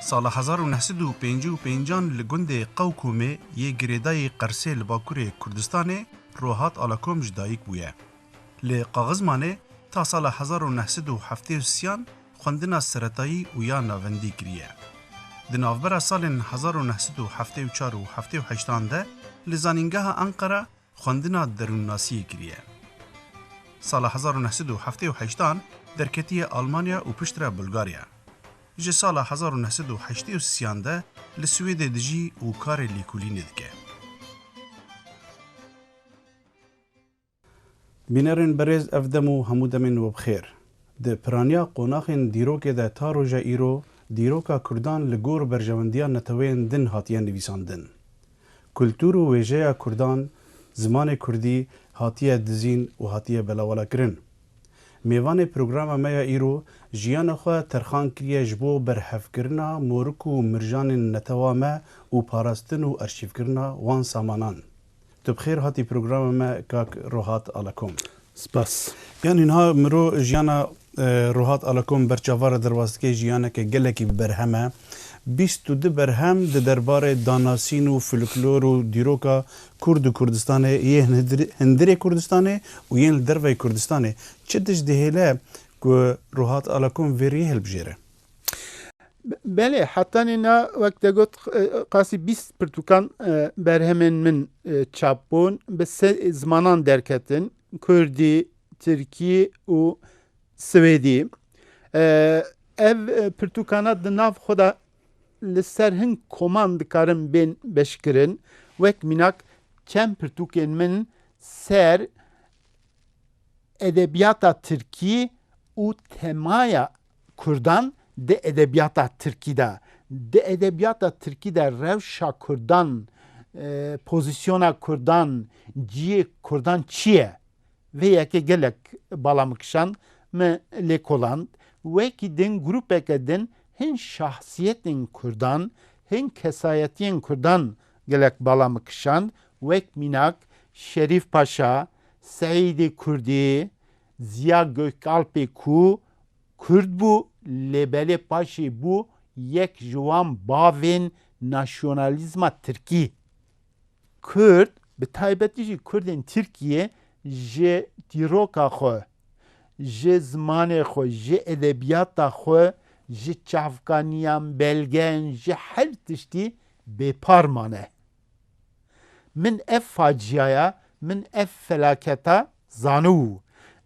سال 1955 لگند قوکومه یه گریدای قرسه لباکور کردستان روحات آلاکوم جدایک بویه. لقاغزمانه تا سال 1973 خوندنا سرطایی و یا ناوندی کریه. دنافبر سال 1974 و 78 ده لزانینگاه انقره خوندنا درونناسی کریه. سال 1978 درکتی آلمانیا و پشتر بلغاریا. جه سال 1983 ده لسوید دجی و کار لیکولی ندکه. بینرین برز افدمو همودمین و بخیر. ده پرانیا قناخین دیروک ده تاروجا ایرو دیروکا کردان لگور برجواندیان نتوین دن هاتیان نویساندن. کلتور و ویژه کردان زمان کردی هاتیه دزین و هاتیه بلاوالا کرن. میوان پروگرام میا ایرو جیان خو ترخان کریه جبو برحف کرنا مورک و مرجان نتوامه و پاراستن و ارشیف کرنا وان سامانان. تو بخیر هاتی پروگرام ما کاک روحات آلاکوم. سپاس. یعنی اینها مرو جیانا روحات آلاکوم برچاوار دروازکی جیانا که گلکی برهمه 22 برهم ده دربار داناسین و فولکلور و دیروکا کرد و کردستانه یه هندری کردستانه و یه دروی کردستانه چه دش دهیله که روحات آلاکوم ویری هل بجیره؟ بله حتی اینا وقت گفت قاسی 20 پرتوکان برهمن من چاپون به سه زمانان درکتن کردی، ترکی و سویدی ev پرتوکانات دناف خدا لسر هن کماند کارم بین بشکرن وک مناک چند پرتوکن من سر ادبیاتا ترکی و تمایا کردان ده ادبیاتا ترکی ده ادبیاتا ترکی ده روشا کردان پوزیسیونا کردان جیه کردان چیه ve yeke gelek balamıkşan me lekoland ve ki den grup ekeden hen şahsiyetin kurdan hen kesayetiyen kurdan gelek balamıkşan ve minak Şerif Paşa, Seyyid-i Kurdi, Ziya Gökalp'e ku Kurd bu lebele paşi bu yek juan bavin nasyonalizma Türkiye. Kurd be taybetici Kurdin Türkiye جه دیروکا خو جه زمان خو جه ادبیات خو جه چافکانیان بلگن جه هر تشتی بپارمانه من اف فاجیایا من اف فلاکتا زانو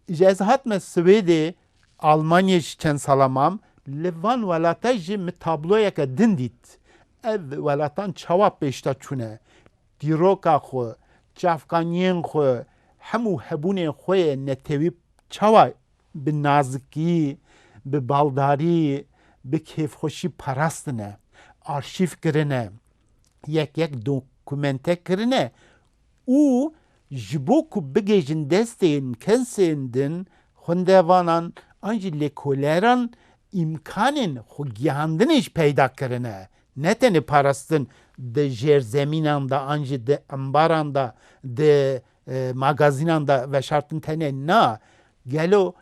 اجازه hatme Svedi Almanya için salamam Levan velata jه متابلویا که دندید ev velatan çavap beşta çune دیروکا خو چافکانیان خو همو هبونه خوی نتوی چوا به نازکی به بالداری به کیف خوشی پرستنه آرشیف کرنه یک دوکومنته کرنه او جبو کو بگیجن دستین کنسیندن خوندوانان انجی لکولران imkanın خو گیاندنش پیدا کرنه نه تنه پرستن ده جر زمینanda انجی ده امبارanda ده magazinanda ve şartın tene na gelo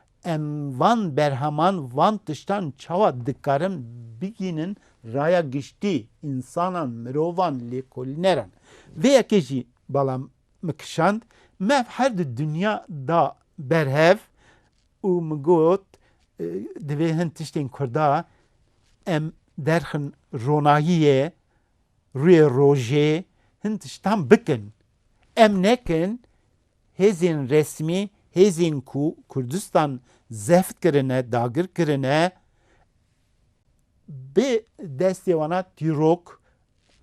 van berhaman van dıştan çava dikkarım biginin raya geçti insanan mirovan lekolineran ve yakeci balam mekşand mev her de dünya da berhev u mgot devehen tiştin kurda em derhin ronahiye rüye roje hintiştan bikin em nekin hezin resmi, hezin ku Kurdistan zeft kirine, dagir kirine be destevana tirok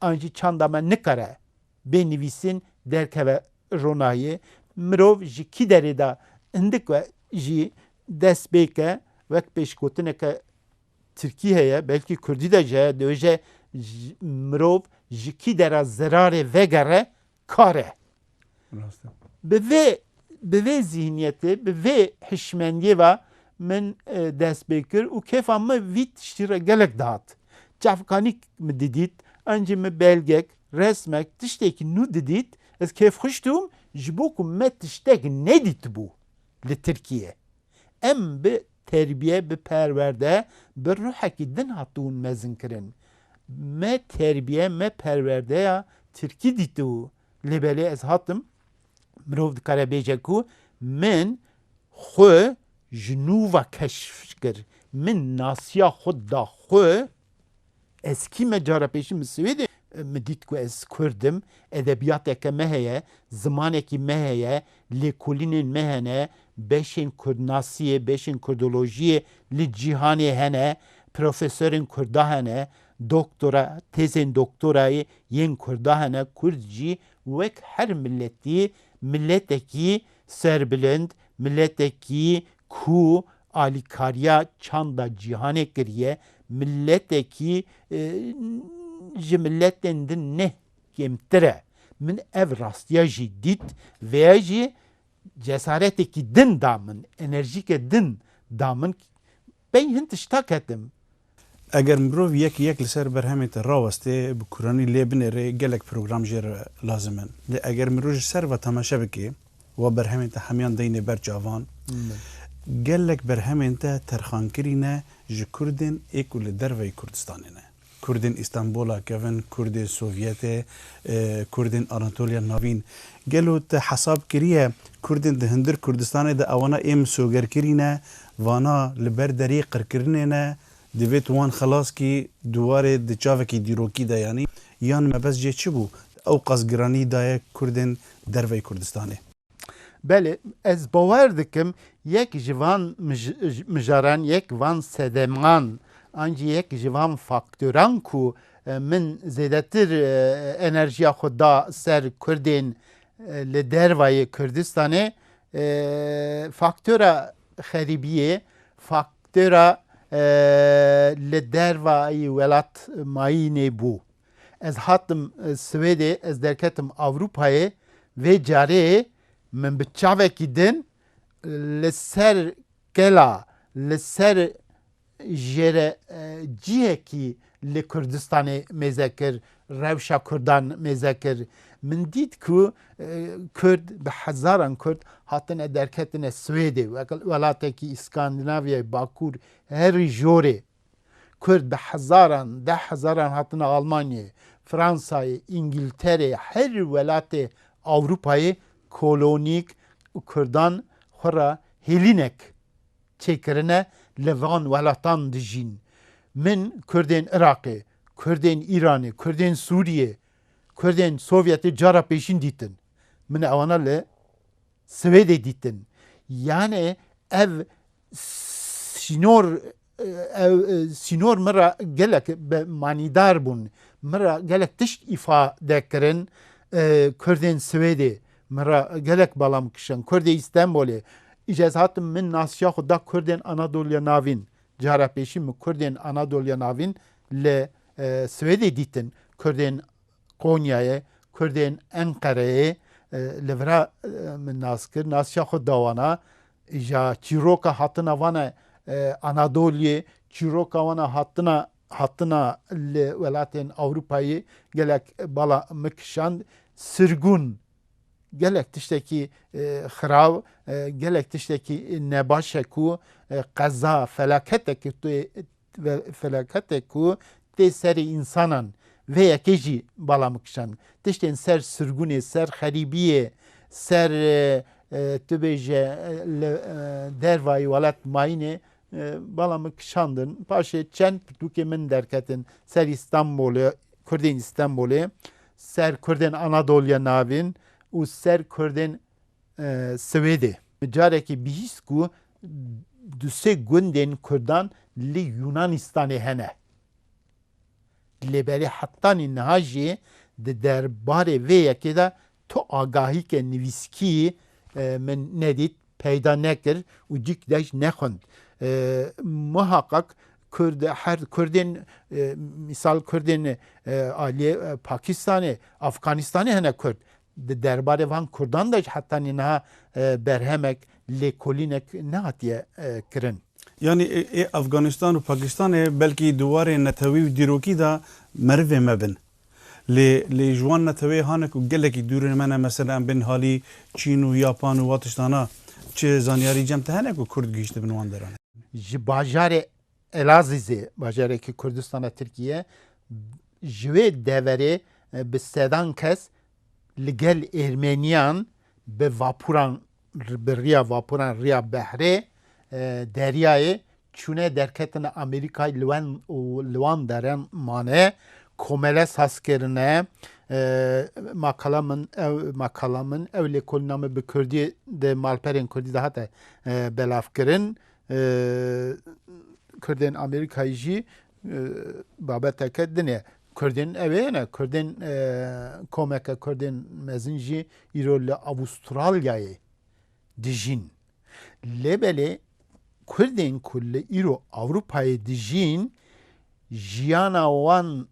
anji çandama nikare be nivisin derkeve ronayı mirov ji kideri da indik ve ji destbeke vek peşkotineke Türkiye'ye belki Kürdi de je döje mirov ji kidera zerare vegere kare. به zihniyeti, به hişmendiye ve من دست بکر و کیف اما ویت شتیره گلک داد. جافکانی می دیدید انجی می بلگک رسمک تشتکی نو دیدید از کیف خوشتوم جبوکم می تشتک ندید بو لترکیه. ام به terbiye, bir perverde, bir ruhaki din hatun mezin kirin. me terbiye me perverdeya Tirkî dîtû lêbelê ez hatim mirov dikare bêje ku min xwe ji nû ve keşf kir min nasiya xwe da xwe eskî me cara pêşî min Swêdê min dît ku ez Kurdim edebiyateke me heye zimanekî me heye lêkolînên me hene beşên kurdnasiyê beşên kurdolojiyê li cîhanê hene profesörên Kurda hene doktora tezên doktorayê yên Kurda hene Kurd jî wek her milletî milletekî serbilind milletekî ku alîkariya çanda cîhanê kiriye milletekî ji milletên din ne kêmtir e min ev rastiya jî dît vêya jî cesaretekî din da min enerjîke din da min bey hin tişta ketim Eger mirov yek li ser berhemê te rawestê bi Kur'anî lê binêre gelek program jê re lazim in. Lê eger mirov ji ser ve temaşe bike ve berhemên te hemiyan deyne ber çavan gelek berhemên te terxankirîne ji Kurdên êk û li derveyê Kurdistanê ne. Kurdên İstanbul'a kevin, Kurdên Sovyetê, Kurdên Anatolya Navîn. Gelo te hesab kiriye Kurdên di hindir Kurdistanê de ewana êm sogerkirîne vana li ber derê qirkirinê ne divêt wan xelas kî duwarê di çavekî dîrokî de yanî yan mebez jê çi bû ew qazgiranî daye Kurdên derveyê Kurdistanê. Belê ez bawer dikim yek ji van mijaran yek van sedeman ancî yek ji van faktöran ku min zêdetir enerjiya xwe da ser Kurdên li dervayê Kurdistanê faktöra xerîbiyê faktöra li dervayê welat mayînê bû. Ez hatim Swêdê ez derketim Avrupayê vê carê min bi çavekî din li ser gela li ser jêre cihekî li Kurdistanê mêze kir rewşa Kurdan mêze kir min dît ku Kurd bi hezaran Kurd hatine derketine Swêdê welatekî İskandinavyayê Bakur herî jorê Kurd bi hezaran deh hezaran hatine Almanyayê Fransayê İngiltere'ye her welatê Avrupayê kolonîk û Kurdan xwe re hêlînek çêkirine li van welatan dijîn. Min Kurdên Iraqê, Kurdên İranê, Kurdên Sûriyê, Kurdên Sovyetê cara pêşîn dîtin. Min ewana li Swêdê dîtin. Yani ev sînor min re gelek manîdar bûn. Min re gelek tişt îfade kirin Kurdên Swêdê min re gelek balam kişin. Kurdê İstanbulê îcaz hatim min nasiya xwe da Kurdên Anadolya Navîn. Cara pêşî min Kurdên Anadolya Navîn li Swêdê dîtin. Kurdên Konyayê, Kurdên Enqereyê li vira min nas kir. Nasiya xwe da wana ja çîroka hatina vana Anadolyê, çîroka wana hatina li welatên Avrupayê gelek bala mikişand sirgûn gelek tiştekî xirav gelek tiştekî nebaş e ku qeza felaketek ku tê serê însanan vê yekê jî bala mikişand tiştên ser sirgûnê ser xerîbiyê ser tu bêje li dervayê welat mayînê bala mikişandin paşê çend pirtûkê min derketin ser İstanbulê Kurdên İstanbulê ser Kurdên Anadolya Navîn û ser Kurdên Swêdê. Carekî bihîst ku du sê gundên Kurdan li Yunanistanê hene. Lêberî hetanî niha jî di derbarê vê yekê de tu agahîke nivîskiyê min nedît peyda nekir û cîk de jî nexwend. Muhakkak Kurdên misal Kurdên aliyê Pakistanê, Afganistanê hene Kurd. Di derbarê van Kurdan da hetanî niha berhemek lêkolînek nehatiye kirin. Yani Afganistan û Pakistanê belkî duwarê netewî û dîrokî da merivê me bin. Lê ji wan netewê hane ku gelekî dûrên me ne mesela em bên halî Çîn û Yapan û watiştana çi zanyarî cem te hene ku Kurd gihîştibin wan deran. Ji bajarê Elazizê bajarekî Kurdistana Tirkiye جوی دوره به سدان کس لگل ارمنیان به واپوران به ریا واپوران ریا بحره دریای چونه درکتن امریکای لوان دارن مانه کومله ساس کرنه ماکالامن او لکل نامه به کردی ده مالپرین کردی ده حتی بلاف کرن کردین امریکایی جی بابت که دنیا کردین اوه نه کردین کومک کردین مزنجی ایرو لأوسترالیای dijin. Lebele Kurdên ku li îro Ewropayê dijîn jiyana wan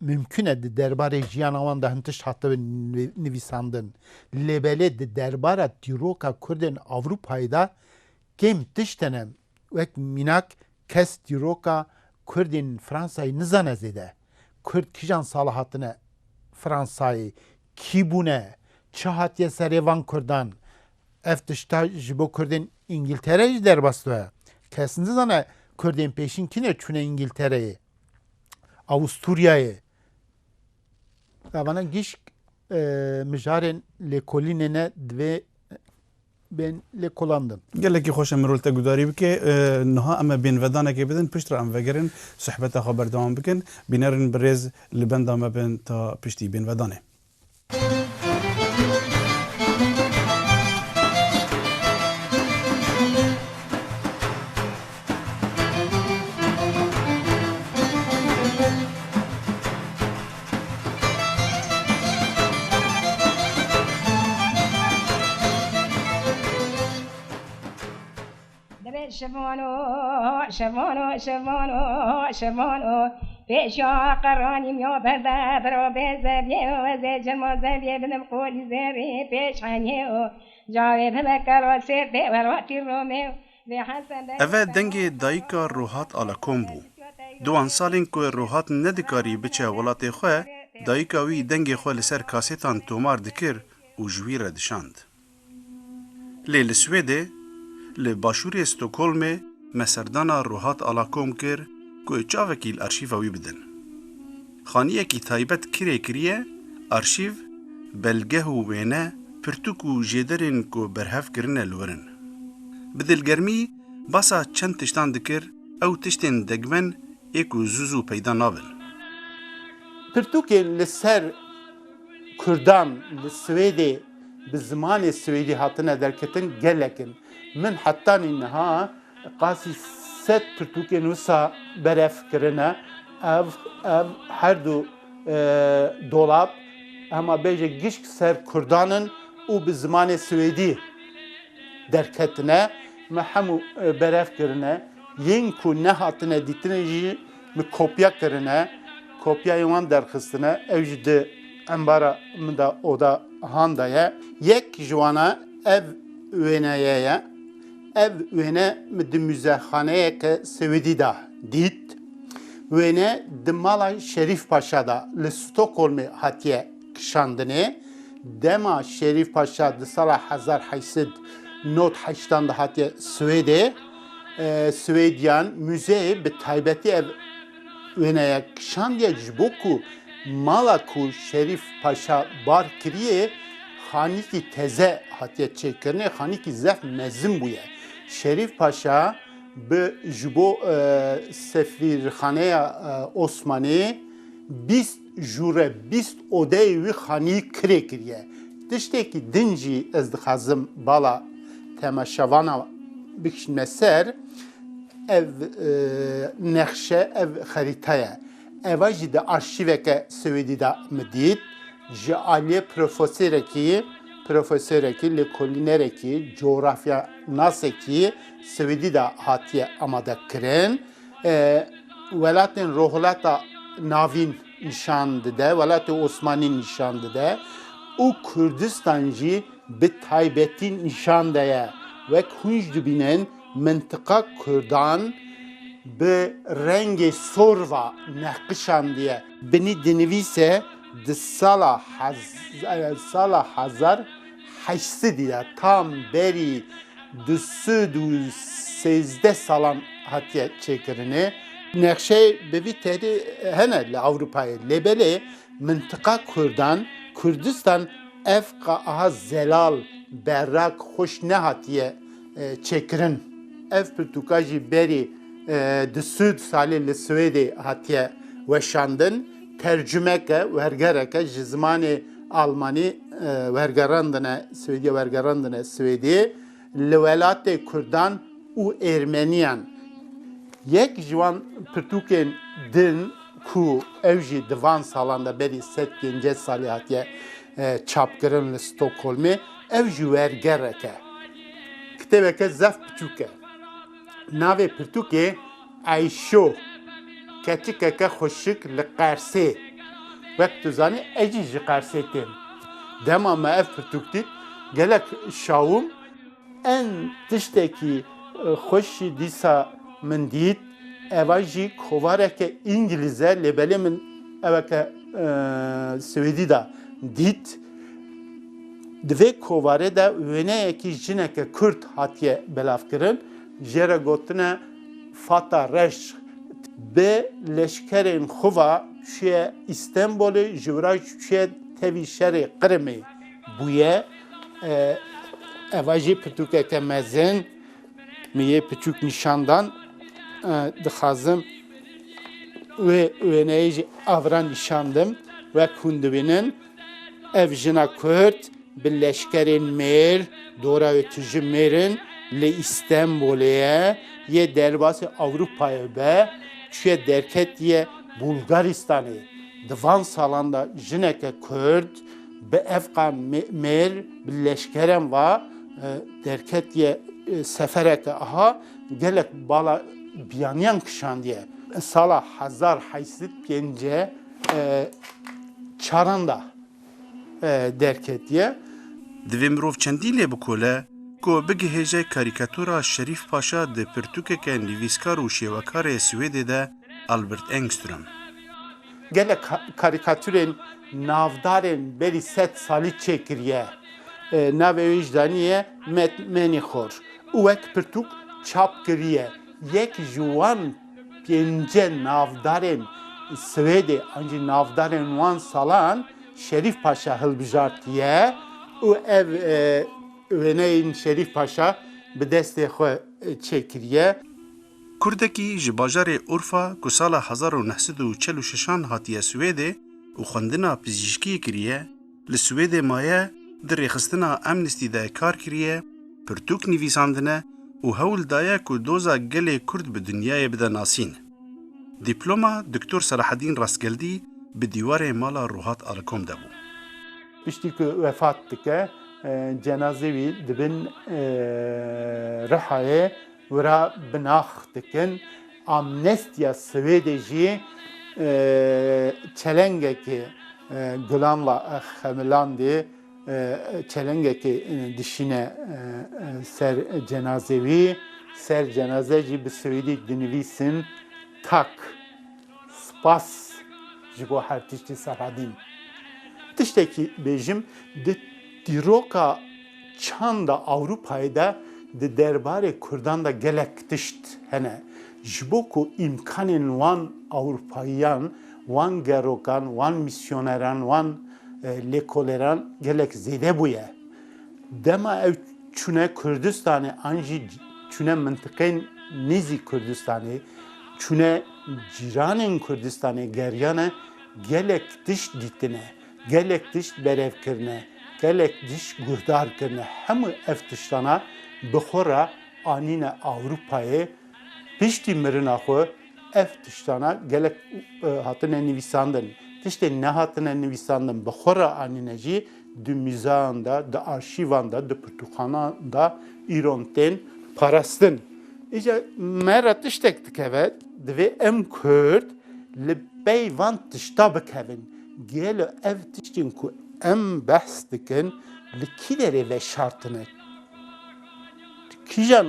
mümkün e di derbarê jiyana wan de hin tişt hatibin nivîsandin. Lebele di derbara dîroka Kurdên Ewropayê de kêm tiştene wek mînak kes dîroka Kurdên Fransayê nizane zêde. Kurd kîjan sala hatine Fransayê kî bûne çi hatiye serê van Kurdan ev tişta ji bo Kurdên İngiltere'yê jî derbastwe. Kes nizane Kurdên pêşîn kîne çûne İngiltere'yê, Avusturya'yê. Evana gişk mijarên lêkolînê ne divê bên lêkolandin. gelekî xweş e mirov te gudarî bike niha em ê bênvedanekê bidin piştre em vegerin sohbeta xwe berdewam bikin bînerin bi rêz li benda me bên ta piştî bênvedanê. شمانو پیشا قرانیم یا برده برو به زبیه و زجر ما زبیه بدم قولی زبی پیش حنیه و جاوی بمکر و سیده و راتی رومیو Ev dengê dayîka Rohat Alakom bû. Duan salên ku Rohat nedikarî biçe welatê xwe, dayîka wî dengê xwe li ser kasêtan tomar dikir û ji wî re dişand. Lê li Swêdê, li başûrê Stockholmê meserdana Rohat Alakom kir ku çavekî li arşîva wî bidin. Xaniyekî taybet kirê kiriye, arşîv, belgeh û wêne, pirtûk û jêderên ku berhev kirine li wir in. Bi dilgermî basa çend tiştan dikir, ew tiştên degmen ê ku zû peyda nabin. Pirtûkên li ser Kurdan li Swêdê bi zimanê Swêdî hatine derketin gelekin. Min hettanî niha qasî sed pirtûkên wisa berev kirine. Ev her du dolap hema bêje gişk ser Kurdanin û bi zimanê Swêdî derketine. Me hemû berev kirine. Yên ku nehatine dîtine jî me kopya kirine. Kopyayê wan derxistine. Ew jî di embara min de oda handa ye. Yek ji wana ev wêneye ye. Ev wêne mi di müzexaneyeke Swêdî de dît. Wêne di mala Şerîf Paşa da li Stockholmê hatiye kişandinê. Dema Şerîf Paşa di sala 1880 da hatiye Swêdê. Swêdiyan müzeyê bi taybetî ev wêneye kişandiye ji bo ku mala ku Şerîf Paşa bar kiriye xanîkî teze hatiye çêkirine, xanîkî zef mezin bûye. Şerîf Paşa bi ji bo Sefîrxaneya Osmanî 20 jûre 20 odeyê wî xanî kirê kiriye. Tiştekî din jî ez dixwazim bala temaşevana bikişîne ser ev nexşe ev xerîta ye. Eva jî di arşîveke Swêdî de mi dît ji aliyê profesörekî lêkolînerekî coğrafya nasekî Swêdî de hatiye amade kirin. Welatên Rohilata navîn nîşan dide, Welatê Osmanî nîşan dide û Kurdistan jî bi taybetî nîşan daye. Wek hûn jî dibînin mintika Kurdan bi rengê sorva nexqişandiye. Binî dinivîse di sala 1800 de tam berî 213 salan hatiye çêkirinê نقشه بوی تری هنه لأوروپای لبله منطقه کردستان افقا aha zelal berrak hoş ne hatiye çekirin ev Portukajı beri de süd salih li Swedi hatiye veşandın tercümeke vergereke jizmani Almani vergerandine Swediye vergerandine Swedi li velatê Kurdan û Ermeniyan yek jiwan Pirtûkên din ku ev jî divan salan da berî sed pênceh salî hatiye çapkirin li Stockholmê ev jî wergerek e. Kitêbeke zef biçûk e. Navê Pirtûkê Eyşo keçikeke xweşik li Qersê. Wek tu zanî ez jî ji Qersê têm. Dema me ev Pirtûk dît gelek şawûm en tiştekî xweş jî dîsa min dît eva jî kovareke İngiliz e lêbelê min eveke Swêdî da dît divê kovarê de wêneyekî jineke Kurd hatiye belavkirin jê re gotine Fata Reş bi leşkerên xwe çûye İstenbolê ji wira çûye tevî şerê Qrimê bûye eva jî pirtûkeke mezin miyê piçûk nîşandan dixwazim wêneyê jî avra nîşandim wek hûn dibînin ev jina Kurd bi leşkerên mêr dora wê tu ji mêrin li İstenbolê yê derbasê Ewropayê be çûye derketiye Bulgaristanê di van salan da jineke Kurd bi evqa mêr bi leşkerên ve derketiye sefereke aha gelek bala biyaniyan kişandiye sala 1805 çaranda derketiye Divê mirov çendî lê bikole ku bigihêje karîkatûra Şerîf Paşa di pirtûkeke nivîskar û şêwekarê Swêdê de Albert Engström. gelek karikatürên navdarên berî sed salî çêkiriye navê wî ji danîye Menîxor û wek pirtûk çap kiriye yek ji wan pênceh navdarên Swêdê an jî navdarên wan salan Şerîf Paşa hilbijartiye û ev wêneyên Şerîf Paşa bi destê xwe çêkiriye. Kurdekî ji bajarê Urfa ku sala 1946 hatiye Swêdê û xwendina pizîşkiyê kiriye, li Swêdê maye di rêxistina Amnesty de kar kiriye, pirtûk nivîsandine û hewl daye ku doza gelê Kurd bi dunyayê bide nasîn. Dîploma Dr. Selahedîn Rastgeldî bi dîwarê mala Ruhat Alikom de bû. Piştî ku vefat dike cenazê wî dibin Rihayê wira binax dikin. Amnestiya Swêdê jî çelengekî Gulamla Xemilandê çelengekî dişîne ser cenazê wî ser cenaze jî bi Swêdî dinivîsin tak spas ji bo her tiştî Selahedîn. Tiştekî bêjim di dîroka çanda Ewropayê de di derbarê Kurdan da gelek tişt hene. Ji bo ku îmkanên wan Ewropayiyan, wan gerokan, wan misyoneran, wan lêkoleran gelek zêde bûye. Dema ev çûne Kurdistanê an jî çûne mintiqên nêzî Kurdistanê, çûne cîranên Kurdistanê geriyane gelek tişt dîtine, gelek tişt berevkirine, gelek tişt guhdar kirine. Hemû ev tiştana bi xwe re anîne Ewropayê piştî mirina xwe ev tiştana gelek hatine nivîsandin. Tiştê nehatine nivîsandin bi xwe re anîne jî di mûzeyan da, di arşîvan da, di pirtûkxanan da îron tên parastin. İşte me re tiştek dikeve divê em Kurd li bey van tişta bikevin. Gelo ev tiştên ku em behs dikin li kî derê ve şartine? Kîjan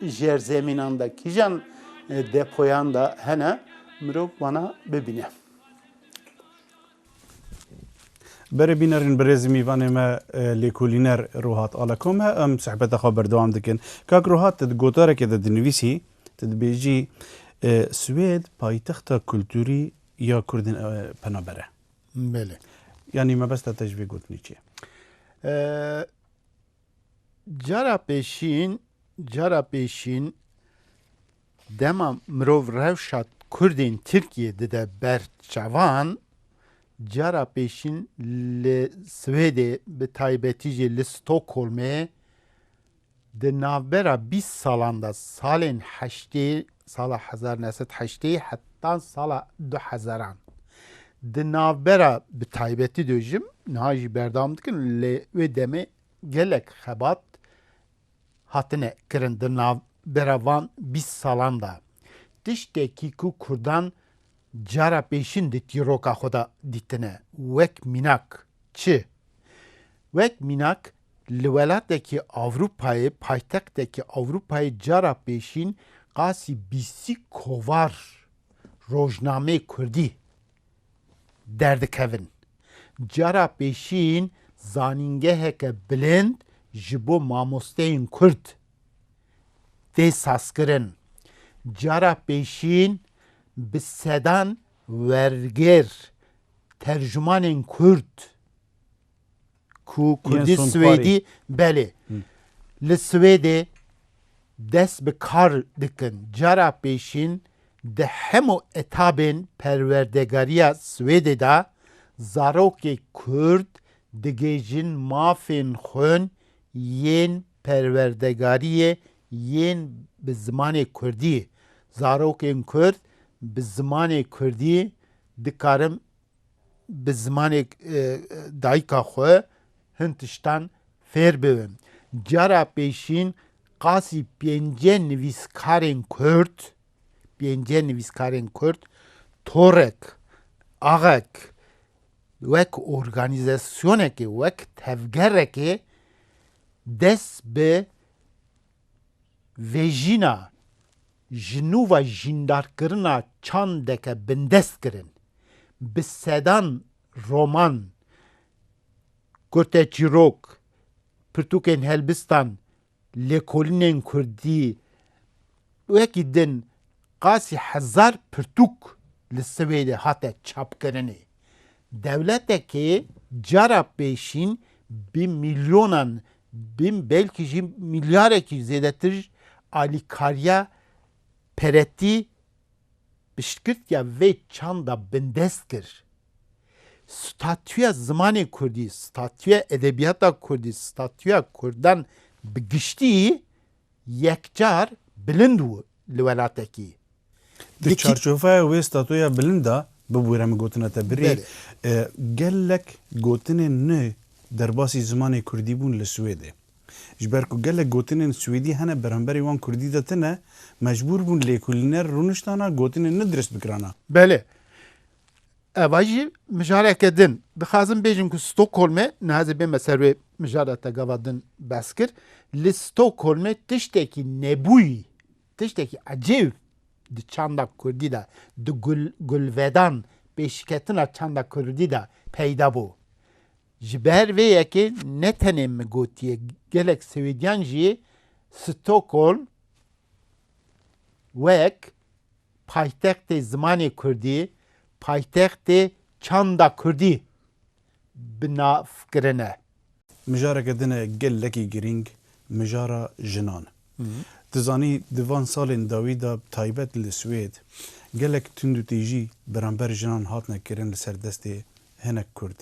jerzemînan da, kîjan depoyan da hene mirov wana bibîne. Berê bînerin bi rêzî mîvanê me lêkolîner Ruhat Alikom he em sehbeta xwe berdewam dikin. Kak Ruhat tu di gotarekê de dinivîsî tu dibêjî سوید پایتخت کلتوری یا کردین پنابره بله یعنی ما بس تجربه گوتنی چیه جارا پیشین دما مرو روشات کردین ترکیه ده برچوان جارا پیشین لسویده به تایبتیجی لستوکولمه ده نابرا 20 سالاندا سالین 8 سال 1908 حتی سال 2000 ده نابرا به تایبتی دوجم نهاجی بردام دکن و دمه gelek xebat hatine kirin di navbera van 20 salan da. Tiştekî ku Kurdan cara pêşîn di tîroka xwe da dîtine wek mînak çi? Wek mînak li welatekî Avrupayê paytextekî Avrupayê cara pêşîn qasî bîsî kovar rojnameyê Kurdî derdikevin. Cara pêşîn zanîngeheke bilind ji bo mamosteyên Kurd tê saskirin. Cara pêşîn bi sedan wergêr tercümanên Kurd ku Kurdî Swêdî belê li Swêdê dest bi kar dikin. Cara pêşîn di hemû etabên perwerdegariya Swêdê da zarokê Kurd digêjin mafên xwe yên perwerdegariyê yên bi zimanê Kurdî. Zarokên Kurd bi zimanê Kurdî dikarin bi zimanê dayîka xwe hin tiştan fêr bibin. Cara pêşîn qasî pêncê nivîskarên Kurd torek, axek wek organizasyonekê, wek tevgerekê dest bi vêjîna ji nûva jîndarkirina çandeke bindest kirin. Bi sedan roman, Kurtê Çîrok, Pirtûkên Helbistan, lêkolînên Kurdî wekî din qasî hezar pirtûk li Swêdê hate çapkirinê. Devletekê cara pêşîn bi milyonan belkî jî milyarekî zêdetir alîkariya peretî piştgirtiya vê çanda bindest kir. Statüya zimanê Kurdî, statüya edebiyata Kurdî, statüya Kurdan bi giştî yekcar bilind bû li welatekî. Di çarçoveya wê statuya bilind da bibûre min gotina te birî gelek gotinên nû derbasî zimanê Kurdî bûn li Swêdê. Ji ber ku gelek gotinên Swêdî hene berhemberî wan Kurdî de tune mecbûr bûn lêkolîner rûniştana gotinên nû dirêst bikirana. Belê. Eva jî mijareke din. Dixwazim bêjim ku Stockholmê nihazê bê me ser wê mijara te gava din behs kir. Li Stockholmê tiştekî nebûyî, tiştekî ecêb di çanda Kurdî de, di gulvedan pêşketina çanda Kurdî de peyda bû. Ji ber vê yekê ne tenê min gotiye gelek Swêdyan jî Stockholm wek paytextê zimanê Kurdî, paytextê çanda Kurdî bi nav kirine. Mijareke din e gelekî girîng mijara jinan. Tu zanî di van salên dawî da taybet li Swêd gelek tund û têjî berember jinan hatine kirin li ser destê hinek Kurd.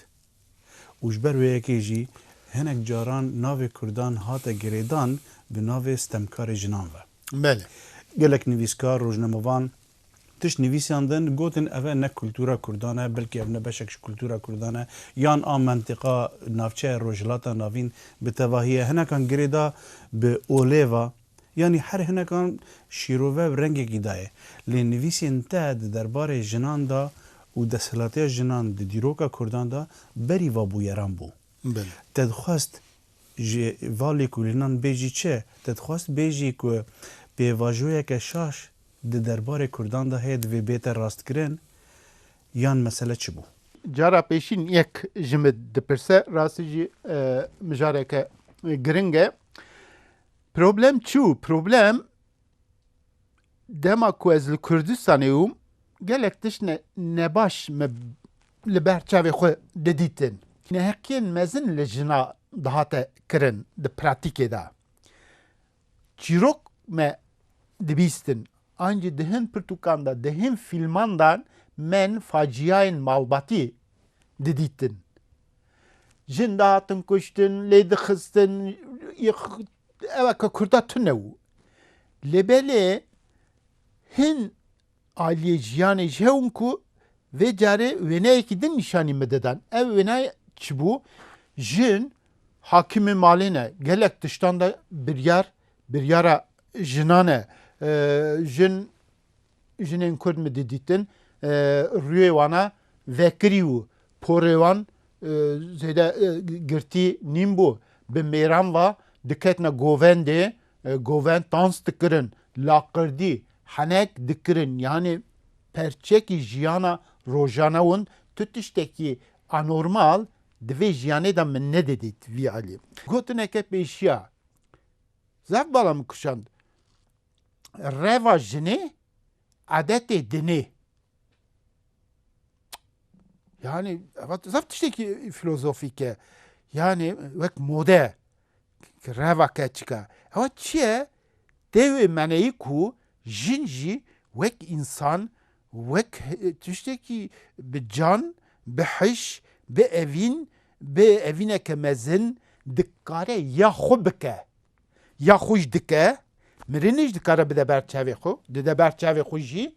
û ji ber wê yekê jî hinek caran navê Kurdan hate girêdan bi navê stemkarê jinan ve. Belê. Gelek nivîskar rojnamevan tiş nivîsyan din gotin ev e ne kultura Kurdan e belkî ev ne beşek ji kultura Kurdan e yan a mentika navçeya rojhilata navîn bi tevahî hinekan girêda bi olêva yanî her hinekan şîrove rengekî daye. Lê nivîsên te di derbarê jinan da û desthilatîya jinan di dîroka Kurdan da berî va bûyeran bû. Te dixwast ji va lêkolînan bêjî çi? Te dixwast bêjî ku pêvajoyeke şaş di derbarê Kurdan da heye divê bête rastkirin yan mesele çi bû? Cara pêşîn yek ji min dipirse rastî jî mijareke giring e. Problem çû? Problem dema ku ez li Kurdistanê bûm gelek tişt nebaş me li ber çavê xwe didîtin. Nehekiyên mezin li jina dihate kirin di pratikê de. Çîrok me dibîstin. Ancî di hin pirtûkan de, di hin fîlman de men faciyayên malbatî didîtin. Jin dihatin kuştin, lê dixistin, eveka Kurda tune bû. Lêbelê hin aliyê jiyanê ji hewin ku vê carê wêneyekî din nîşanî me didan. Ev wêne çi bû? Jin hakimê malê ne gelek tiştan de biryara jinan e. Jinên Kurd mi didîtin rûyê wana vekirî û porê wan zêde girtî nîm bû. Bi mêran va diketine govendê, govend dans dikirin, laqirdî, henek dikirin. Yani perçekî jiyana rojana wan tu tiştekî anormal di vê jiyanê de min nedidît vî alî. Gotineke pêşiya zev bala min kuşand reva jinê adetê dinê. Yani zev tiştekî filozofîk e. Yani wek mode reva keçika. Ewa çi ye? Devê meneyî ku jin jî wek insan, wek tiştekî bi can, bi hiş, bi evîn, bi evîneke mezin dikare ya xwe bike, ya xwe jî dike, mirinê jî dikare bide ber çavê xwe, dide ber çavê xwe jî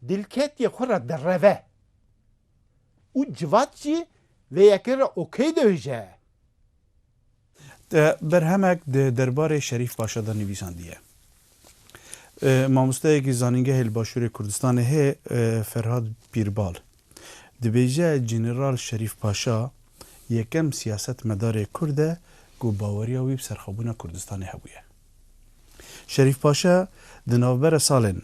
dilketiyê xwe re direve. û civat jî vê yekê re okey dihêje. Berhemek di derbarê Şerîf Paşa da nivîsandiye. Mamosteyekî zanîngehê li Başûrê Kurdistanê hê Ferhad Pîrbal. Dibêje Jeneral Şerîf Paşa yekem siyasetmedarê Kurd e ku baweriya wî bi serxwebûna Kurdistanê hebûye. Şerîf Paşa di navbera salên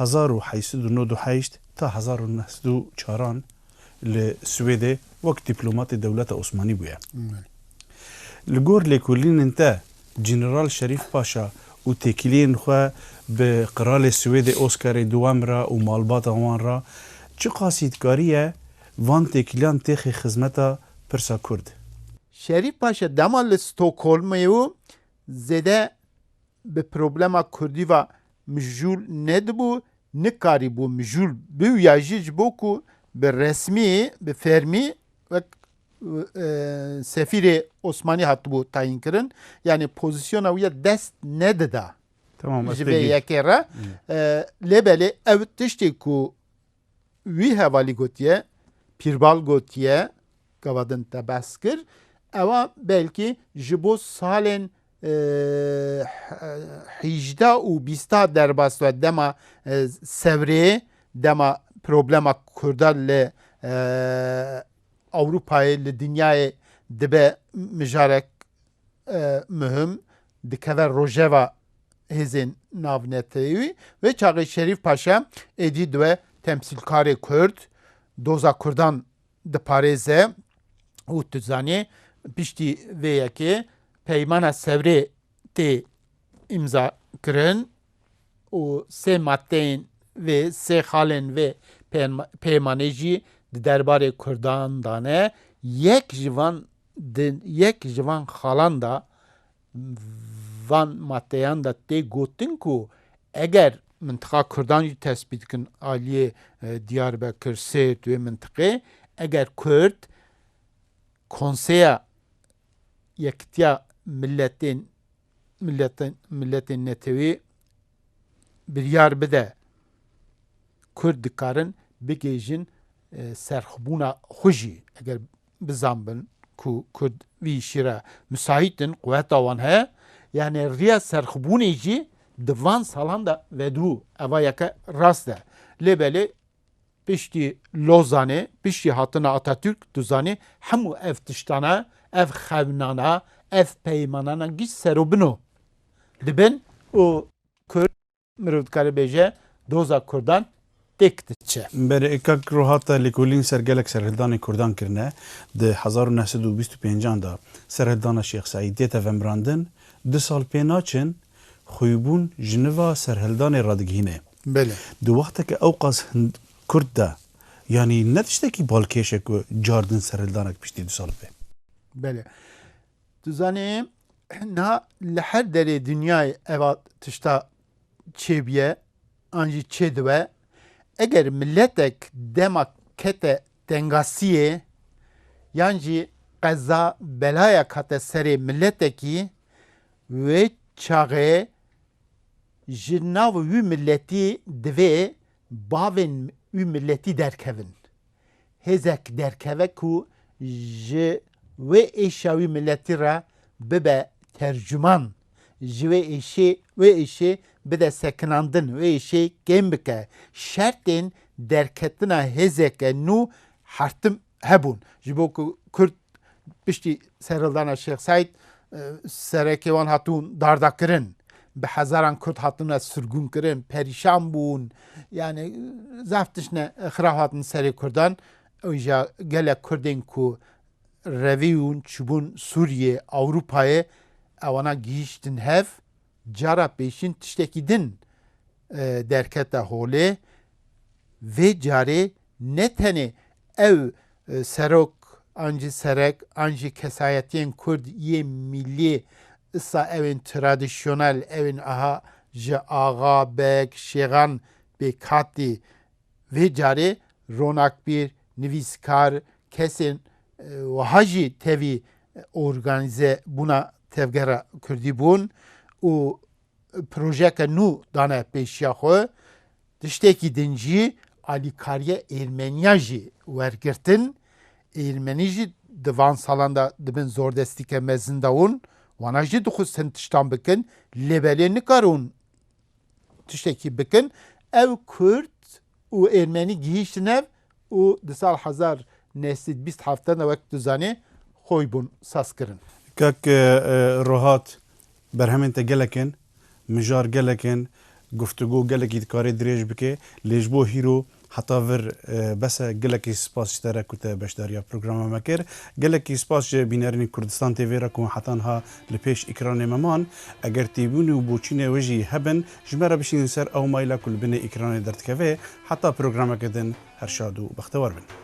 1898 ta 1904 li Swêdê wek dîplomatê dewleta Osmanî bûye. Li gor lêkolînên te Jeneral Şerîf Paşa û têkiliyên xwe bi Qiralê Swêdê Oskarê Duwem ra û malbata wan ra çi qasîdkarî ye van têkiliyan têxê xizmeta Pirsa Kurd? Şerîf Paşa dema li Stockholmê û zêde bi problema Kurdî ve mijûl nedibû, nikarîbû mijûl bûya jî ji bo ku bi resmî, bi fermî wek sefîrê Osmanî hatibû tayin kirin. Yani pozisyona wî ye dest nedida. Tamam, Ji vê yekê re. Lêbelê ev tiştê ku wî hevalî gotiye, Pîrbal gotiye, gavadin te behs kir, ewa belkî ji bo salên 18 û 20 derbas ve dema sevreyê, dema problema Kurdan li Avrupayê, li dinyayê dibe mijarek mühim, dikeve rojeva hêzên navneteyî wî ve çaxê Şerîf Paşa êdî dibe temsîlkarê Kurd, doza Kurdan diparêze û tu zanî piştî vê yekê peymana sevrê tê imza kirin û sê maddeyên vê, sê xalên vê peymanê jî di derbarê Kurdan da ne, yek ji van xalan da van maddeyan da tê gotin ku eger mintiqa Kurdan jî tespît dikin aliyê Diyarbekir, Sêrt wê mintiqê, eger Kurd konseya yekitiya milletên netewî biryar bide Kurd dikarin bigêjin serxwebûna xwe jî eger bizanbin ku Kurd vî îşî re müsaitin, quweta wan heye, yani rêya serxwebûnê jî di van salan da vedû. Eva yeke rast e. Lêbelê piştî Lozanê, piştî hatina Atatürk tu zanî hemû ev tiştana, ev xewnana, ev peymanana giş serobino dibin û Kurd mirov dikare bêje doza Kurdan têk diçe. Berê ekak rohata lêkolîn sergelek serhildanê Kurdan kirine di 1925 da serhildana Şêx Saîdê tevemrandin 2 sal pê naçin خویبون جنوا سرهلدان رادگینه بله دو وقت که اوقاس کرد ده یعنی نتشته کی بالکشه که جاردن سرهلدانک پشتی 2 سال به بله دوزانه نه لحر در دنیای اول تشتا چه بیه آنجی چه دوه اگر ملتک دما کت دنگاسیه یعنی قضا بلای کت سر ملتکی و چاقه جناو وی ملتی دوه باون وی ملتی درکوین هزک درکوه کو ج و ایشاوی ملتی را ببه ترجمان جوه ایشی بده سکناندن و ایشی گیم بکه شرطین درکتنا هزک نو حرتم هبون جبو که کرد بشتی سرالدان شیخ سعید سرکیوان هاتون داردا کرن به هزاران کرد هاتون سرگون کرن پریشان بون yani zaftışne xrahatın seri Kurdan oja gele Kurdin ku reviyun çubun Suriye Avrupa'ya avana giyiştin hev cara peşin tişteki din derkete hole ve cari ne tane ev serok anji serek anji kesayetiyen Kurd ye milli ıssa evin tradisyonel evin aha ji ağa bek şegan bekati ve cari ronak bir nivîskar kesin وهاجی تیوی ارگانیزه بونا تفگرا کردی بون و پروژه که نو دانه پیشیا خو دشته کی دنجی الیکاریه ارمنیا جی ورگرتن ارمنی جی دوان سالاندا دبن زور دستی که مزنده اون وانا جی دخوستن تشتان بکن لبلی نکارون تشته کی بکن او کرد و ارمنی گیشتن او دسال 1000 نسید 20 هفته وقت دوزانه خوی بون ساس کرن کاک روحات برهمن تا گلکن مجار گلکن گفتگو گلکی کاری دریج بکه لیجبو هیرو حتی ور بس گلکی سپاس اشتراک کته بشداریا پروگرام مکر گلکی سپاس بینرنی کردستان تیوی را کن حتی ها لپیش اکران ممان اگر تیبونی و بوچین وجی هبن جمره بشین سر او مایلا کل بین اکران درد که حتی پروگرام کدن هر شاد و بختوار بن